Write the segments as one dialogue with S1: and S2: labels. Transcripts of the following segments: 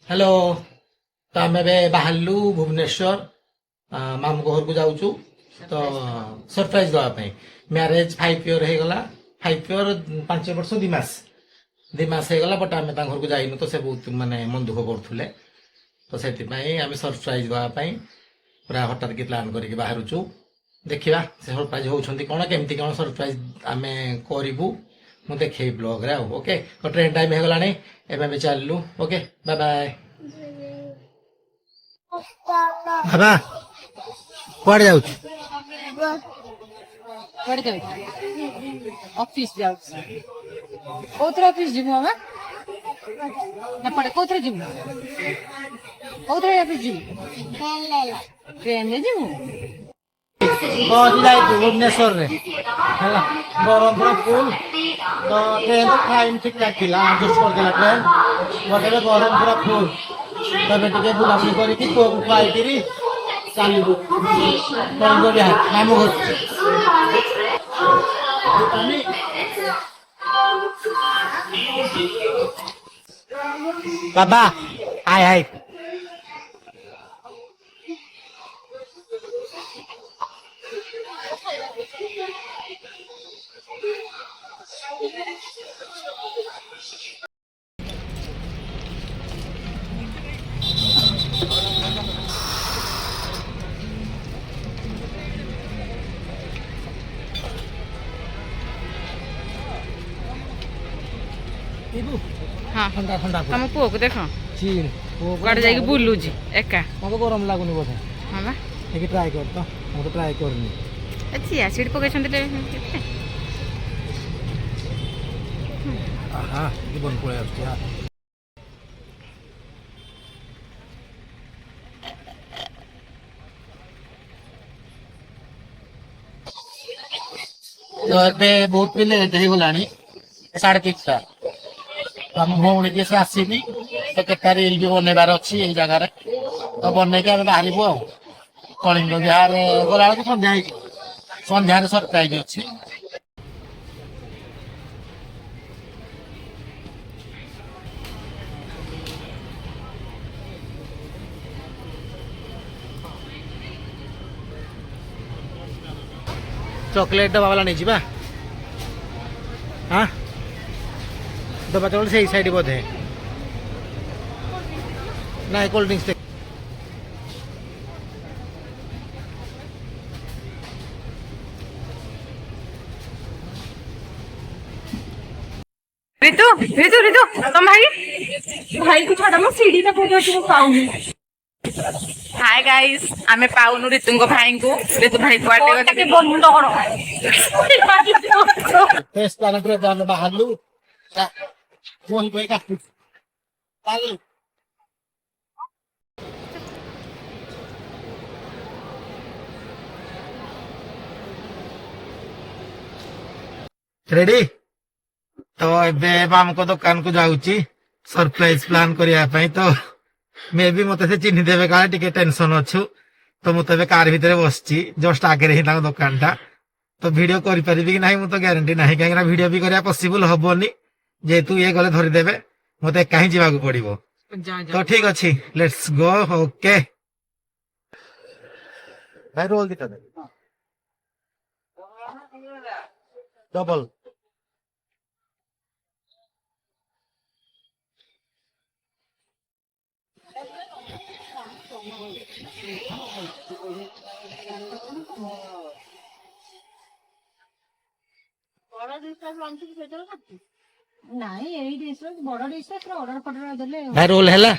S1: Hello. तो आम बाहरलु भुवनेश्वर मामू घर को जाऊँ। तो सरप्राइज देवाई मैरेज 5 इयर हो गला। 5 इयर 5 वर्ष 2 मास हो गला। बट आम घर को जाइनु तो से बहुत माने मन दुख करुले। तो से आम सरप्राइज देवाई पूरा हठात की प्लान करके बाहरुचु। देखा से सरप्राइज होती कौन केमती कौन सरप्राइज आम करूँ मु देखे ब्लॉग रे। ओके तो ट्रेन टाइम हो गला एवं चलू। Okay bye bye. बाबा कुआड़े जाऊ
S2: ऑफिस जाऊ कोथरे ऑफिस जीव मामा ना पड़े कोथरे जीव कोथरे ऑफिस जीव ट्रेन ले जीव
S1: भुवनेश्वर रे बरहमपुर पुल। तो ट्रेन टाइम ठीक ठाक थी एडजस्ट करदेला ट्रेन बट बरहमपुर पुल। तबे टिके बुलाबुली करके पुआ को खुआई चलू मामू घर। बाबा हाय हाय।
S2: हाँ
S1: ठंडा ठंडा
S2: तुम पुओ को देख
S1: चिल
S2: कड़े जाके बुलुची एका
S1: मत गरम लगुनि बोधे।
S2: हाँ बा
S1: देखि ट्राई कर तो मु तो ट्राई करनी।
S2: चिया सीट पकड़
S1: आहा जीवन पळे आछी। हां तो ଏବେ ବହୁତ ବି ଲେଟ୍ ହେଇଗଲାଣି 3:30ଟା। ଆମ ଭଉଣୀ ଯିଏ ସେ ଆସିନି ତ କେତେ ରିଲ୍ ବି ବନେଇବାର ଅଛି ଏଇ ଜାଗାରେ। ତ ବନେଇକି ଆମେ ବାହାରିବୁ ଆଉ କଳିଙ୍ଗ ବିହାରରେ ଗଲାବେଳକୁ ସନ୍ଧ୍ୟା ହେଇଯିବ। ସନ୍ଧ୍ୟାରେ ସରପ୍ରାଇଜ ଅଛି। चॉकलेट डबा वाला नहीं जीवा। हाँ डबा चॉकलेट से साइड बोधे ना कोल्ड ड्रिंक्स।
S2: ऋतु ऋतु ऋतु तुम भाई भाई को छोड़ा मैं सीढ़ी तक को पाऊंगी। हाय गाइस आमे पाउनु ऋतु को भाई को ऋतु भाई बर्थडे को के बंद करो
S1: टेस्ट प्लान करे जान बाहर लू मोही पे का चालू। रेडी तो एबे माम को दुकान को जाउची सरप्राइज प्लान करिया पई। तो मे भी मते से चिन्ह देबे का टिके टेंशन अछु। तो मु तबे कार भीतर बसची जस्ट आगे रही ना दुकान टा। तो वीडियो करि परिबी कि नाही मु तो गारंटी नाही काहे ना वीडियो भी करिया पॉसिबल हबोनी जेतु ये गले धरि देबे मते काहे जीवा को पड़िबो। तो ठीक अछि लेट्स गो। ओके भाई रोल दिता दे डबल।
S2: नहीं एई डिश बड़ डिश ऑर्डर फॉर्डर देले
S1: भाई रोल हैला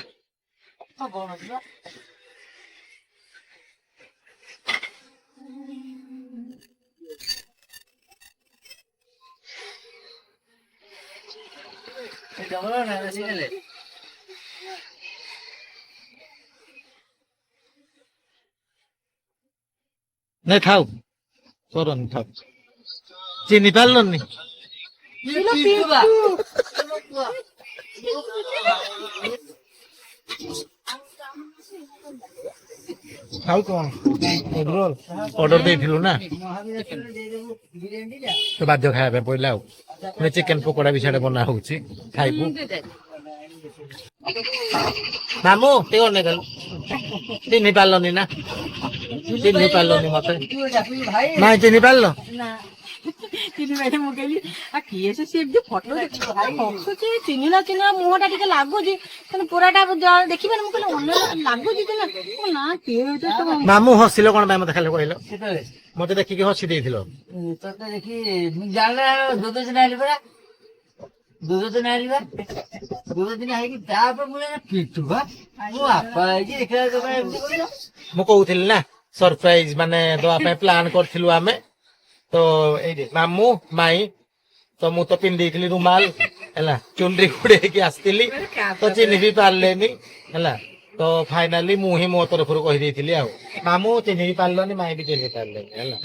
S1: नहीं थाउ करन थाउ चिन्ह पारलनि खाऊ कौन एग रोल ऑर्डर देथिलु ना तो बाध्य खाଇବା ପାଇଁ ପଇଲା ଆଉ ଚିକେନ ପକୋଡା ବି ଛାଡେ ବନା ହଉଛି ଖାଇବୁ। ମାମୁଁ ଟିକେ ଅନେଇ ଦେଲୁ ଚିହ୍ନି ପାରିଲନି ନା ଚିହ୍ନି ପାରିଲନି ମତେ ନାଇଁ ଚିହ୍ନି ପାରିଲ
S3: ଚିହ୍ନି ମୁଁ କହିଲି ଆଉ କିଏ ସେ ଏମିତି ଫଟୋ ହସୁଛି ଚିହ୍ନିଲା ଚିହ୍ନିଲା ମୁହଁ ଟା ଟିକେ ଲାଗୁଛି କିନ୍ତୁ ପୁରାଟା ଦେଖିବାନି ମୁଁ କହିଲି ଅନ୍ୟ ଲାଗୁଛି ନା ନା କିଏ
S1: ମାମୁଁ ହସିଲ କଣ ପାଇଁ ମତେ ଖାଲି କହିଲ ମତେ ଦେଖିକି ହସି ଦେଇଥିଲ
S3: ତତେ ଦେଖି ଜାଣିଲା ଦୁଧ ଦିନ ଆଇଲି ପରା ଦୁଧ ଦିନ ଆଇଲି ବା ଦୁଧ ଦିନ ହେଇକି ତାପରେ ମୁଁ ପିଟୁ ବା ମୋ ବାପା ହେଇକି ଦେଖିଲା ଏମିତି କହିଲ
S1: ମୁଁ କହୁଥିଲି ନା ସରପ୍ରାଇଜ ମାନେ ଦବା ପାଇଁ ପ୍ଲାନ୍ କରିଥିଲୁ ଆମେ ତ ଏଇଠି ମାମୁଁ ମାଇଁ ତ ମୁଁ ତ ପିନ୍ଧି ଦେଇଥିଲି ରୁମାଲ ହେଲା ଚୁନରି ଘୋଡେଇକି ଆସିଥିଲି ତ ଚିହ୍ନି ବି ପାରିଲେନି ହେଲା ତ ଫାଇନାଲି ମୁଁ ହିଁ ମୋ ତରଫରୁ କହିଦେଇଥିଲି ଆଉ ମାମୁଁ ଚିହ୍ନି ବି ପାରିଲନି ମାଇଁ ବି ଚିହ୍ନି ପାରିଲେନି ହେଲା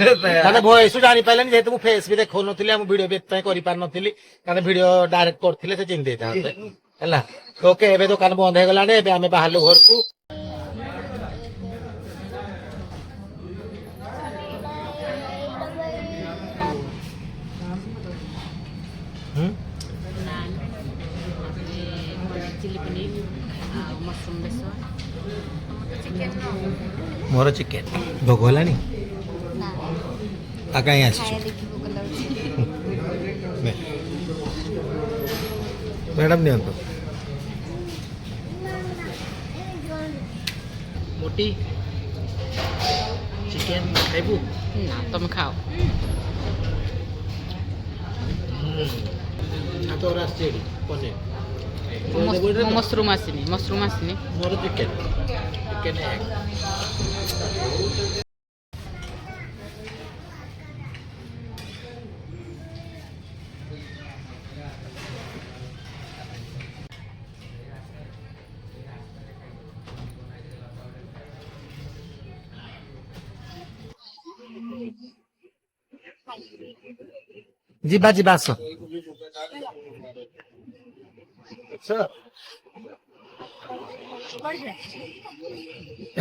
S1: ମାନେ ଭଏସ ଜାଣିପାରିଲେନି ଯେହେତୁ ମୁଁ ଫେସ୍ ବି ଦେଖାଉନଥିଲି ଆଉ ଭିଡିଓ ବି ଏଥିପାଇଁ କରିପାରିନଥିଲି କାରଣ ଭିଡିଓ ଡାଇରେକ୍ଟ କରିଥିଲେ ସେ ଚିହ୍ନି ଦେଇଥାନ୍ତେ ହେଲା ଓକେ ଏବେ ଦୋକାନ ବନ୍ଦ ହେଇଗଲାଣି ଏବେ ଆମେ ବାହାରିଲୁ ଘରକୁ
S3: ଚିଲି ପନିର ଆଉ ମସରୁମ ବେସର
S1: ମୋର ଚିକେନ ଭୋଗ ହେଲାଣି ଆଉ କାହିଁ ଆସିଛୁ ମ୍ୟାଡ଼ାମ ନିଅନ୍ତୁ ମୋଟି ଚିକେନ ଖାଇବୁ
S3: ନା ତମେ ଖାଅ
S1: ତୋର ଆସିଛି ଏଠି ପନିର
S3: ମସରୁମ ଆସିନି
S1: ମୋର ଚିକେନ ଚିକେନ ଏଗ ଯିବା ଯିବା ଆସ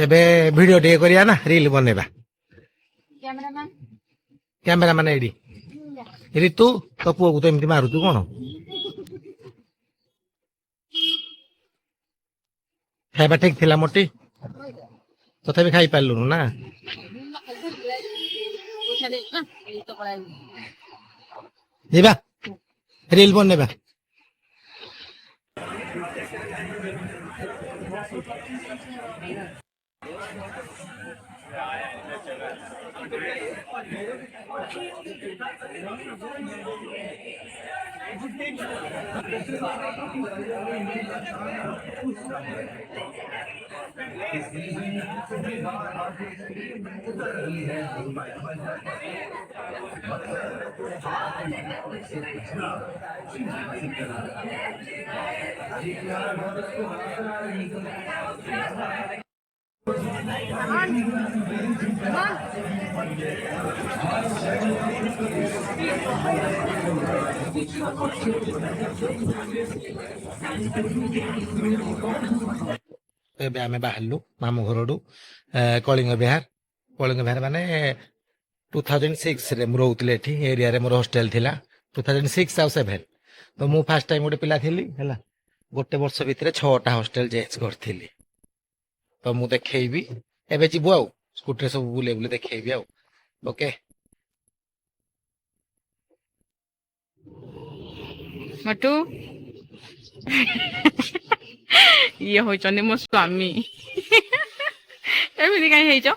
S1: ଏବେ ଭିଡିଓ ଟିକେ କରିବା ନା ରିଲ ବନେଇବା କ୍ୟାମେରାମ୍ୟାନ ଏଇଠି ରିତୁ ତୋ ପୁଅକୁ ତ ଏମିତି ମାରୁଛୁ କଣ ଖାଇବା ଠିକ ଥିଲା ମୋଟି ତଥାପି ଖାଇପାରିଲୁନୁ ନା ଯିବା ରିଲ ବନେଇବା ଏବେ ଆମେ ବାହାରିଲୁ ମାମୁଁ ଘରଠୁ କଳିଙ୍ଗ ବିହାର ମାନେ 2006 ରେ ମୁଁ ରହୁଥିଲି ଏଠି ଏରିଆରେ ମୋର ହଷ୍ଟେଲ ଥିଲା 2006 ଆଉ 7 ତ ମୁଁ ଫାର୍ଷ୍ଟ ଟାଇମ ଗୋଟେ ପିଲା ଥିଲି ହେଲା ଗୋଟେ ବର୍ଷ ଭିତରେ 6ଟା ହଷ୍ଟେଲ ଚେଞ୍ଜ କରିଥିଲି ତ ମୁଁ ଦେଖେଇବି ଏବେ ଯିବୁ ଆଉ ସ୍କୁଟିରେ ସବୁ ବୁଲେଇ ବୁଲେଇ ଦେଖେଇବି ଆଉ ଓକେ
S2: ମଟୁ ଇଏ ହଉଛନ୍ତି ମୋ ସ୍ୱାମୀ ଏମିତି କାହିଁ ହେଇଛ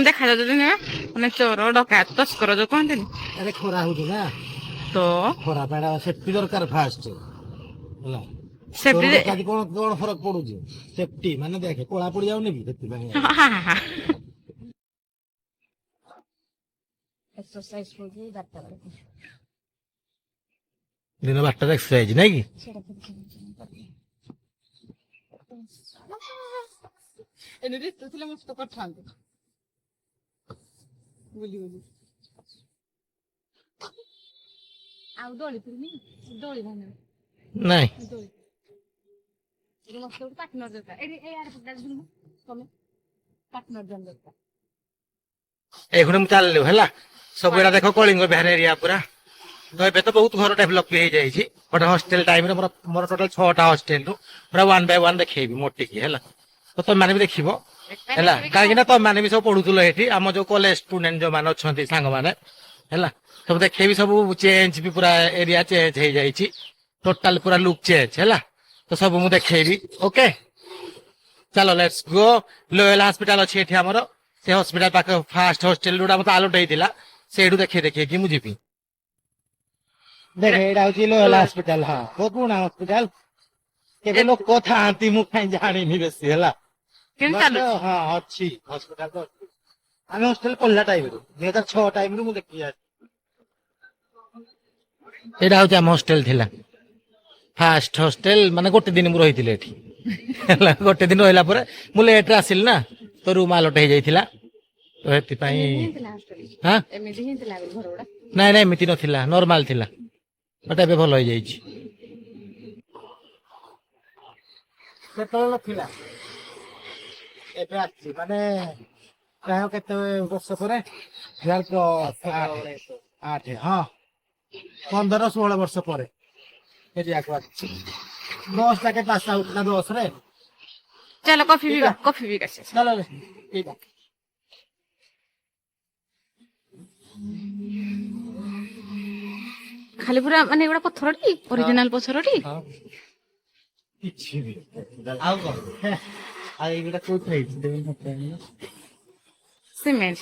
S2: ଦେଖାଯାଉଛନ୍ତି ନା ମାନେ ଚୋର ଡକାୟତ ତସ୍କର ଯୋଉ କହନ୍ତିନି
S1: ଆରେ ଖରା ହଉଛି ନା
S2: ତ
S1: ଖରା ପାଣି ସେଫ୍ଟି ଦରକାର ଫାଷ୍ଟ ହେଲା
S2: ସେଫ୍ଟି
S1: ଆଜି କଣ କଣ ଫରକ ପଡୁଛି ସେଫ୍ଟି ମାନେ ଦେଖେ କଳା ପଡି ଯାଉନି କି ସେଥିପାଇଁ
S3: ଏକ୍ସରସାଇଜ କରୁଛି 12ଟା ବେଳେ
S1: ଦିନ 12ଟାରେ ଏକ୍ସରସାଇଜ ନାଇଁ କି
S3: ଏମିତି ତୁ ଥିଲେ ମୁଁ ତ କରିଥାନ୍ତି ବୁଲି ଆଉ ଦୋଳି ପୁରୁନି ଦୋଳି ଭାঙ
S1: ନାଇଁ
S3: ଦୋଳି ମତେ ଗୋଟେ ପାର୍ଟନର ଦରକାର ଏଇ ଆଡେ ତମେ ପାର୍ଟନର ଜଣ ଦରକାର
S1: ଏଇଖୁଣି ମୁଁ ଚାଲିଲୁ ହେଲା ସବୁଗୁଡା ଦେଖ କଳିଙ୍ଗ ବିହାର ଏରିଆ ପୁରା ତ ଏବେ ତ ବହୁତ ଘର ଡେଭଲପ ବି ହେଇଯାଇଛି ବଟ୍ ହଷ୍ଟେଲ ଟାଇମରେ ମୋର ଟୋଟାଲ 6ଟା ହଷ୍ଟେଲ ରୁ ପୁରା 1 ବାଇ 1 ଦେଖେଇବି ମୋଟିକି ହେଲା। ତ ତମମାନେ ବି ଦେଖିବ ହେଲା, କାହିଁକି ନା ତମମାନେ ବି ସବୁ ପଢୁଥିଲ ଏଠି, ଆମ ଯୋଉ କଲେଜ ଷ୍ଟୁଡେଣ୍ଟ ଯୋଉମାନେ ଅଛନ୍ତି ସାଙ୍ଗମାନେ ହେଲା, ସବୁ ଦେଖେଇବି। ସବୁ ଚେଞ୍ଜ ବି ପୁରା ଏରିଆ ଚେଞ୍ଜ ହେଇଯାଇଛି, ଟୋଟାଲ ପୁରା ଲୁକ୍ ଚେଞ୍ଜ ହେଲା। ତ ସବୁ ମୁଁ ଦେଖେଇବି। ଓକେ ଚାଲ ଲେଟ୍ସ ଗୋ। ଲୋୟଲ ହସ୍ପିଟାଲ ଅଛି ଏଠି ଆମର, ସେ ହସ୍ପିଟାଲ ପାଖ ଫାଷ୍ଟ ହଷ୍ଟେଲ ଯୋଉଟା ମତେ ଆଲୋଟ ହେଇଥିଲା ସେଇଠୁ ଦେଖେଇକି ମୁଁ ଯିବି। ଦେଖ ଏଇଟା ହଉଛି ଲୋୟଲ ହସ୍ପିଟାଲ। ହଁ ବହୁତ ପୁରୁଣା ହସ୍ପିଟାଲ, କେବେ ଲୋକ ଥାଆନ୍ତି ମୁଁ କାହିଁ ଜାଣିନି ବେଶୀ ହେଲା।
S2: କେମିତି
S1: But,
S2: ଚାଲୁଛି?
S1: ହଁ ଅଛି ହସ୍ପିଟାଲ ତ ଅଛି। ଆମେ ହଷ୍ଟେଲ ପଢିଲା ଟାଇମରୁ 2006 ଟାଇମରୁ ମୁଁ ଦେଖି ଆସିଛି। ଏଇଟା ହଉଛି ଆମ ହଷ୍ଟେଲ ଥିଲା, ଫାଷ୍ଟ ହଷ୍ଟେଲ। ମାନେ ଗୋଟେ ଦିନ ମୁଁ ରହିଥିଲି ଏଠି ହେଲା। ଗୋଟେ ଦିନ ରହିଲା ପରେ ମୁଁ ଲେଟରେ ଆସିଲି ନା, ତ ରୁମ ଆଲଟ ହେଇଯାଇଥିଲା, ତ ସେଥିପାଇଁ। ହଁ
S2: ଏମିତି ହିଁ ଥିଲା ଆଗରୁ ଘର ଗୁଡା।
S1: ନାଇଁ ନାଇଁ ଏମିତି ନଥିଲା, ନର୍ମାଲ ଥିଲା, ବଟ୍ ଏବେ ଭଲ ହେଇଯାଇଛି। ସେତେବେଳେ ନଥିଲା, ଏବେ ଆସିଛି। ମାନେ ପ୍ରାୟ କେତେ ବର୍ଷ ପରେ 2008 ହଁ 15-16 ବର୍ଷ ପରେ ଏରିଆକୁ ଆସିଛି। 10 ଟା ପାସ୍ ଆଉଟ୍ ନା 10ରେ।
S2: ଚାଲ କଫି ପିଇବା, କଫି ପିଇବା ସେ।
S1: ଚାଲ ପିଇବା।
S2: ଖାଲି ପୁରା ମାନେ ଏଗୁଡା ପଥରଟି, ଅରିଜିନାଲ ପଥରଟି।
S1: କିଛି ବି ଆଉ କଣ ଆଉ ଏଇଗୁଟା କୋଉଠି ହେଇଛି?
S2: ସିମେଣ୍ଟ।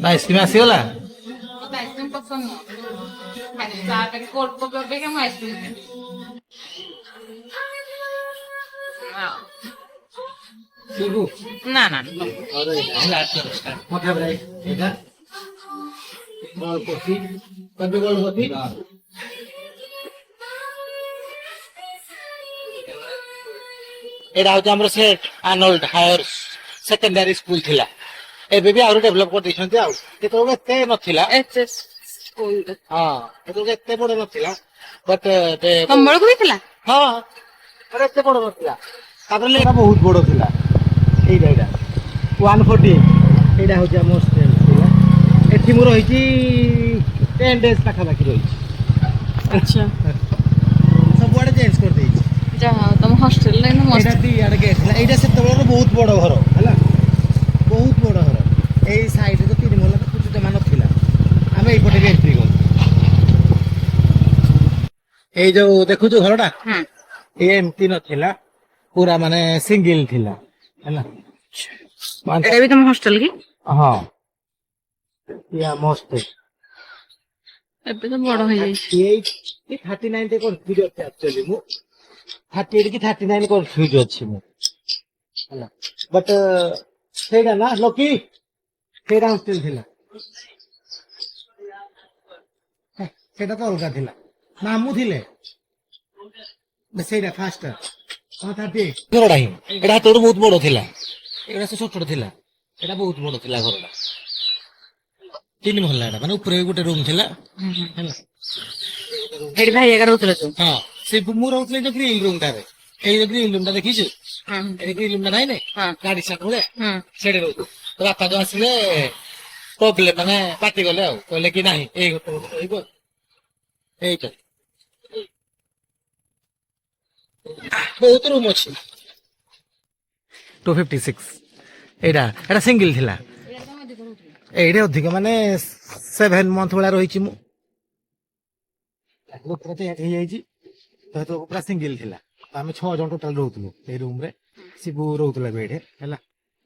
S1: ଆଇସ୍କ୍ରିମ ଆସିଗଲା।
S2: ମତେ ଆଇସ୍କ୍ରିମ ପସନ୍ଦ ନୁହଁ, ତା ପାଇଁ କୋଲ୍ଡ କଫି ଅପେକ୍ଷା ମୁଁ ଆଇସ୍କ୍ରିମ ନା ନା
S1: ଏଇଟା ହଉଛି ଆମର ସେ ଆର୍ନୋଲ୍ଡ ହାୟର ସେକେଣ୍ଡାରୀ ସ୍କୁଲ ଥିଲା। ଏବେ ବି ଆହୁରି ଡେଭଲପ କରିଦେଇଛନ୍ତି। ଆଉ କେତେବେଳେ ଏତେ ନଥିଲା। ହଁ ସେତେବେଳେ ଏତେ ବଡ ନଥିଲା, ବଟ୍
S2: ତମ୍ବଳକୁ ବି ଥିଲା।
S1: ହଁ ଏତେ ବଡ ନଥିଲା। ତାପରେ ଏଇଟା ବହୁତ ବଡ ଥିଲା। ଏଇଟା 140। ଏଇଟା ହଉଛି ଆମ ହଷ୍ଟେଲ ଥିଲା। ଏଠି ମୁଁ ରହିଛି 10 days ପାଖାପାଖି ରହିଛି।
S2: ଆଚ୍ଛା
S1: ସବୁଆଡେ ଚେଞ୍ଜ କରିଦେଇଛି।
S2: ଯାହା ହଉ ତମ ହଷ୍ଟେଲରେ କିନ୍ତୁ
S1: ଏଇଟା
S2: ମସ୍ତ।
S1: 2 ଆଡେ ଗେଟ୍ ଥିଲା। ଏଇଟା ସେତେବେଳର ବହୁତ ବଡ ଘର ହେଲା, ବହୁତ ବଡ ଘର। ଏଇ ସାଇଡରେ ତ 3 ମହଲା କିଛି ଜମା ନଥିଲା, ଆମେ ଏଇପଟେ ବି ଏଣ୍ଟ୍ରି କଲୁ। ଏଇ ଯୋଉ ଦେଖୁଛୁ ଘରଟା,
S2: ହୁଁ
S1: ଇଏ ଏମିତି ନଥିଲା, ପୁରା ମାନେ ସିଙ୍ଗଲ ଥିଲା ହେଲା।
S2: ଏଇଟା ବି ତମ ହଷ୍ଟେଲ କି?
S1: ହଁ ଇଏ ଆମ ହଷ୍ଟେଲ।
S2: ଏବେ ତ ବଡ ହେଇଯାଇଛି।
S1: 39 କନଫ୍ୟୁଜ ଅଛି ଆକ୍ଚୁଆଲି। ମୁଁ 38 କି 39 କନଫ୍ୟୁଜ ଅଛି ମୁଁ ହେଲା। ବଟ୍ ସେଇଟା ନା ଲୋକି ସେଇଟା ହଷ୍ଟେଲ ଥିଲା। ସେଇଟା ତ ଅଲଗା ଥିଲା, ମାମୁଁ ଥିଲେ ସେଇଟା ଫାଷ୍ଟ। ଘରଟା ହିଁ ଏଇଟା ହାତରୁ ବହୁତ ବଡ ଥିଲା। ଏଇଟା ସେ ଛୋଟ ଥିଲା, ଏଇଟା ବହୁତ ବଡ ଥିଲା ଘରଟା। 3 ମହଲା ଏଟା, ମାନେ ଉପରେ ଗୋଟେ ରୁମ ଥିଲା ହେଲା।
S2: ଏଇଠି ଭାଇ ଏକା ରହୁଥିଲେ ତୁ?
S1: ହଁ ସେ ମୁଁ ରହୁଥିଲି ଯୋଉ ଗ୍ରିଲ ରୁମ ଟାରେ। ଏଇ ଯୋଉ ଗ୍ରିଲ ରୁମ ଟା ଦେଖିଛୁ,
S2: ହଁ
S1: ଏଇ ଗ୍ରିଲ ରୁମ ଟା ନାହିଁ
S2: ହଁ
S1: ଗାଡି ସାଟ ଭଳିଆ,
S2: ହଁ
S1: ସେଠି ରହୁଛୁ। ତ ବାପା ଯୋଉ ଆସିଲେ ପ୍ରୋବ୍ଲେମ ମାନେ ପାଟି ଗଲେ ଆଉ, କହିଲେ କି ନାହିଁ ଏଇ ଗୋଟେ ରହିବ। ଏଇଟା ବହୁତ ରୁମ ଅଛି। 256। ଏଇଟା ସିଙ୍ଗଲ ଥିଲା। ଏଇଟା ଅଧିକ ମାନେ 7 ମନ୍ଥ ଭଳିଆ ରହିଛି ମୁଁ। ହେଇଯାଇଛି ତ ପୁରା ସିଙ୍ଗଲ ଥିଲା। ଆମେ 6 ଜଣ ଟୋଟାଲ ରହୁଥିଲୁ ଏଇ ରୁମ ରେ। ଶିବୁ ରହୁଥିଲା ବି ଏଇଠି ହେଲା।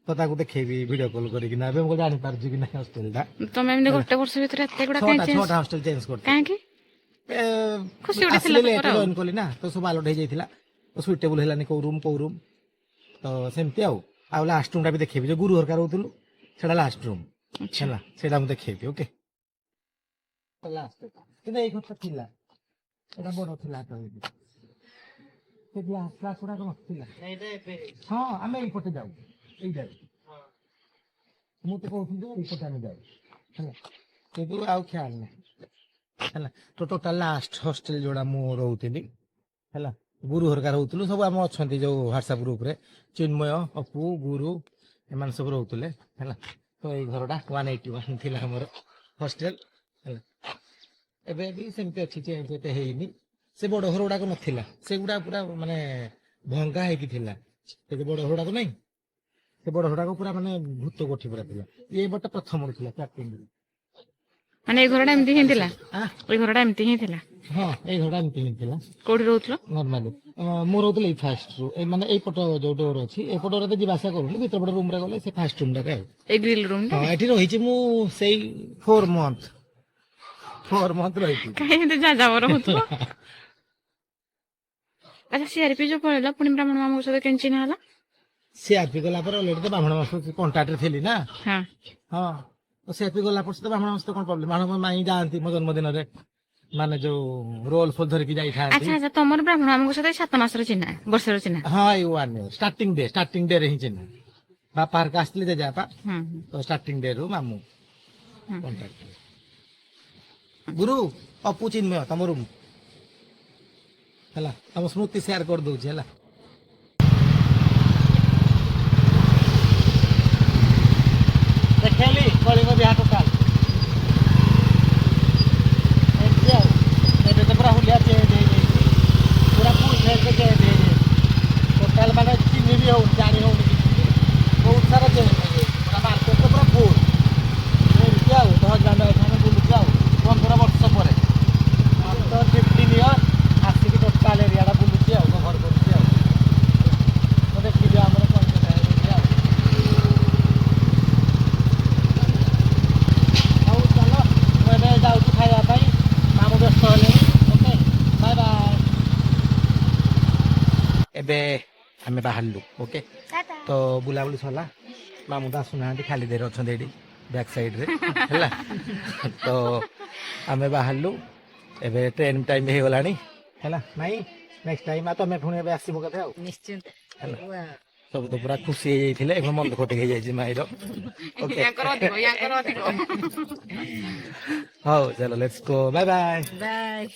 S1: ତ ତାକୁ ଦେଖେଇବି ଭିଡିଓ କଲ କରିକି ନା, ଏବେ ମୁଁ ଜାଣିପାରୁଛି କି ନାହିଁ ହଷ୍ଟେଲ ଟା।
S2: ତମେ ଏମିତି ଗୋଟେ ବର୍ଷ ଭିତରେ ଏତେ ଗୁଡା କାଇଁ
S1: 6ଟା
S2: ଚେଞ୍ଜ?
S1: ହଷ୍ଟେଲ ଚେଞ୍ଜ କରିଥିଲି।
S2: କାହିଁକି? ଖୁସି ଗୋଟେ ଥିଲା
S1: ଆସିଲେ
S2: ତମର
S1: ଲେଟରେ
S2: ଆଉ।
S1: ଜଏନ କଲି ନା, ତ ସବୁ ଆଲଟ ହେଇଯାଇଥିଲା। ତ ସୁଇଟେବୁଲ ହେଲାନି କୋଉ ରୁମ ତ ସେମିତି ଆଉ। ଆଉ ଲାଷ୍ଟ ରୁମ ଟା ବି ଦେଖେଇବି, ଯୋଉ ଗୁରୁ ହରକା ରହୁଥିଲୁ ସେଟା ଲାଷ୍ଟ ରୁମ
S2: ଆଚ୍ଛା
S1: ହେଲା। ସେଇଟା ମୁଁ ଦେଖେଇବି ଓକେ। କିନ୍ତୁ ଏଇ ଘରଟା ଥିଲା, ଏଇଟା ବଡ ଥିଲା ତ ସେ ଗ୍ଲାସ ଗୁଡାକ ନଥିଲା। ହଁ ଆମେ ଏଇପଟେ ଯାଉ, ଏଇଟା ମୁଁ ତ କହୁଥିଲି ଯେ ଏଇପଟେ ଆମେ ଯାଉ ହେଲା କିନ୍ତୁ ଆଉ ଖିଆଲ ନାହିଁ ହେଲା। ତ ଟୋଟାଲ ଲାଷ୍ଟ ହଷ୍ଟେଲ ଯୋଉଟା ମୁଁ ରହୁଥିଲି ହେଲା, ଗୁରୁ ହରକା ରହୁଥିଲୁ ସବୁ ଆମ ଅଛନ୍ତି ଯୋଉ ହ୍ୱାଟ୍ସଆପ ଗ୍ରୁପରେ, ଚିନ୍ମୟ, ଅପୁ, ଗୁରୁ ଏମାନେ ସବୁ ରହୁଥିଲେ ହେଲା। ତ ଏଇ ଘରଟା 181 ଥିଲା ଆମର ହଷ୍ଟେଲ ହେଲା। ଏବେ ବି ସେମିତି ଅଛି, ଚେଞ୍ଜ ଏତେ ହେଇନି। ସେ ବଡ ଘର ଗୁଡାକ ନଥିଲା, ସେଗୁଡା ପୁରା ମାନେ ଭଙ୍ଗା ହେଇକି ଥିଲା। ସେ ଯୋଉ ବଡ ଘର ଗୁଡାକ ନାଇଁ, ସେ ବଡ ଘରଟାକୁ ପୁରା ମାନେ ଭୂତ କୋଠି ପୁରା ଥିଲା। ଏଇ ବଟା ପ୍ରଥମରୁ ଥିଲା starting ରୁ।
S2: ମାନେ ଏଇ ଘରଟା ଏମିତି ହିଁ ଥିଲା,
S1: ଆଁ,
S2: ଏଇ ଘରଟା ଏମିତି ହିଁ ଥିଲା।
S1: ହଁ ଏଇ ଘରଟା ଏମିତି ହିଁ ଥିଲା
S2: କୋଉଠି ରହୁଥିଲ?
S1: ନର୍ମାଲି। ମୁଁ ରହୁଥିଲି ଏଇ ଫାଷ୍ଟ ରୁ, ଏଇ ମାନେ ଏଇପଟ ଯୋଉ ଡୋର ଅଛି ଏଇପଟ ଡୋରରେ ଯିବା ଆସିବା କରୁଥିଲି, ଭିତର ପଟ ରୁମ ରେ ଗଲେ ସେ ଫାଷ୍ଟ ରୁମ ଟାରେ ଆଉ।
S2: ଏଇ ଗ୍ରିଲ ରୁମ୍ ଟା?
S1: ହଁ ଏଠି ରହିଛି ମୁଁ ସେଇ 4 ମନ୍ଥ ରହିଛି।
S2: କାହିଁ ଏମିତି ଯାଯାବର ହଉଥିବ। ଆଚ୍ଛା ସିଆରପି ଯୋଉ ପଳେଇଲା ପୁଣି ବ୍ରାହ୍ମଣ ମାମୁଙ୍କ ସହିତ କେମିତି ଚିହ୍ନା ହେଲା?
S1: ସିଆରପି ଗଲା ପରେ ଅଲରେଡି ତ ବ୍ରାହ୍ମଣ ମାସ କଣ୍ଟାକ୍ଟରେ ଥିଲି ନା।
S2: ହଁ।
S1: ହଁ ତ ସିଆରପି ଗଲା ପରେ ତ ବ୍ରାହ୍ମଣ ମାସ କଣ ପ୍ରୋବ୍ଲେମ, ବ୍ରାହ୍ମଣ ମାଇଁ ଯାଆନ୍ତି ମୋ ଜନ୍ମଦିନରେ, ମାନେ ଯୋଉ ରୋଲ ଫୋଲ ଧରିକି ଯାଇଥାନ୍ତି।
S2: ଆଚ୍ଛା ଆଚ୍ଛା ତମର ବ୍ରାହ୍ମଣ ମାମୁଙ୍କ ସହିତ 7 ମାସର ଚିହ୍ନା, ବର୍ଷର ଚିହ୍ନା।
S1: ହଁ ଏଇ 1 year ଷ୍ଟାର୍ଟିଂ ଡେ ରେ ହିଁ ଚିହ୍ନା। ବାପା ହରିକା ଆସିଥିଲେ ଜେଜେବାପା,
S2: ହୁଁ
S1: ତ ଷ୍ଟାର୍ଟିଂ ଡେ ରୁ ମାମୁଁ
S2: ହୁଁ।
S1: କଣ୍ଟାକ୍ଟ। ଗୁରୁ ଅପୁ ଚିନ୍ମୟ ତମ ରୁମ୍ ହେଲା, ତମ ସ୍ମୃତି ସେୟାର କରିଦଉଛି ହେଲା। ଦେଖେଇଲି କଳିଙ୍ଗ ବିହା ଟୋଟାଲ ଏମିତି ଆଉ। ଏବେ ତ ପୁରା ହୁଲିଆ ଚେଞ୍ଜ ହେଇଯାଇଛି, ପୁରା ଫୁଲ ଫେଜ୍ ଚେଞ୍ଜ ହେଇଯାଇଛି ଟୋଟାଲ, ମାନେ ଚିହ୍ନି ବି ହଉନି, ଜାଣି ହଉନି କିଛି। ବହୁତ ସାରା ଚେଞ୍ଜ ହେଇଯାଇଛି, ପୁରା ମାର୍କେଟ ପୁରା ଫୁଲ ଏମିତି ଆଉ। ତ ହଜବାଣ୍ଡ ଆମେ ବୁଲୁଛୁ ଆଉ 15 ବର୍ଷ ପରେ, ଆଫ୍ଟର 15 ଇୟର ଆସିକି ଟୋଟାଲ ଏରିଆଟା ବୁଲୁଛି ଆଉ, କଭର କରୁଛି ଆଉ। ତ ଦେଖିବି ଆମର କଲକାତା ହେଇଯାଇଛି ଆଉ। ହଉ ଚାଲ, ମୁଁ ଏବେ ଯାଉଛି ଖାଇବା ପାଇଁ, ମାମୁଁ ବ୍ୟସ୍ତ ହେଲେଣି। Okay bye bye. ଏବେ ଆମେ ବାହାରିଲୁ, ଓକେ। ତ ବୁଲାବୁଲି ସରିଲା, ମାମୁଁ ତ ଆସୁନାହାନ୍ତି, ଖାଲି ଦେରେ ଅଛନ୍ତି ଏଇଠି ବ୍ୟାକ୍ ସାଇଡରେ ହେଲା। ତ ଆମେ ବାହାରିଲୁ, ଏବେ ଟ୍ରେନ ଟାଇମ ହେଇଗଲାଣି ହେଲା। ନାଇଁ ନେକ୍ସଟ ଟାଇମ ତମେ ପୁଣି ଏବେ ଆସିବ କଥା ଆଉ
S3: ନିଶ୍ଚିନ୍ତ।
S1: ହେଲା। ସବୁ ତ ପୁରା ଖୁସି ହେଇଯାଇଥିଲେ, ଏବେ ମନ ଦୁଃଖ ଟିକେ ହେଇଯାଇଛି ମାଇର। ଓକେ
S2: ୟାଙ୍କର ଅଧିକ ୟାଙ୍କର ଅଧିକ।
S1: ହଉ ଚାଲ let's go, bye bye.
S3: Bye.